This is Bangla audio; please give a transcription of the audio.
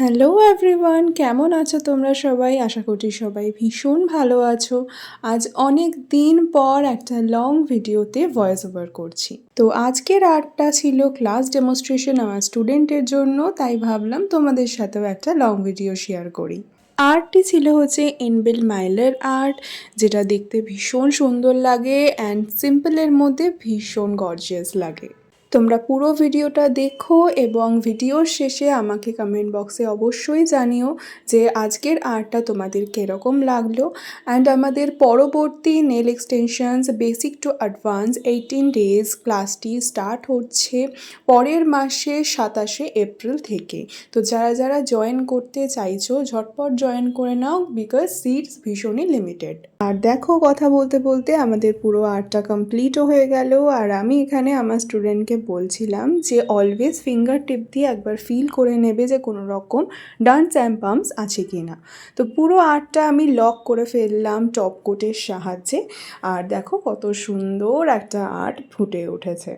হ্যালো এভরিওয়ান, কেমন আছো তোমরা সবাই? আশা করছি সবাই ভীষণ ভালো আছো। আজ অনেক দিন পর একটা লং ভিডিওতে ভয়েস ওভার করছি। তো আজকের আর্টটা ছিল ক্লাস ডেমনস্ট্রেশন আমার স্টুডেন্টের জন্য, তাই ভাবলাম তোমাদের সাথেও একটা লং ভিডিও শেয়ার করি। আর্টটি ছিল হচ্ছে এনবেল মাইলের আর্ট, যেটা দেখতে ভীষণ সুন্দর লাগে অ্যান্ড সিম্পলের মধ্যে ভীষণ গর্জিয়াস লাগে। তোমরা পুরো ভিডিওটা দেখো এবং ভিডিওর শেষে আমাকে কমেন্ট বক্সে অবশ্যই জানিও যে আজকের আর্টটা তোমাদের কীরকম লাগলো। অ্যান্ড আমাদের পরবর্তী nail extensions basic to advance 18 days ক্লাসটি স্টার্ট হচ্ছে পরের মাসে 27শে এপ্রিল থেকে। তো যারা যারা জয়েন করতে চাইছো ঝটপট জয়েন করে নাও, বিকজ সিটস ভীষণই লিমিটেড। আর দেখো, কথা বলতে বলতে আমাদের পুরো আর্টটা কমপ্লিটও হয়ে গেল। আর আমি এখানে আমার স্টুডেন্টকে বলছিলাম যে অলওয়েজ ফিঙ্গার টিপ দিয়ে একবার ফিল করে নেবে যে কোনো রকম ডান্স অ্যান্ড পাম্পস আছে কি না। তো পুরো আর্টটা আমি লক করে ফেললাম টপ কোটের সাহায্যে। আর দেখো কত সুন্দর একটা আর্ট ফুটে উঠেছে।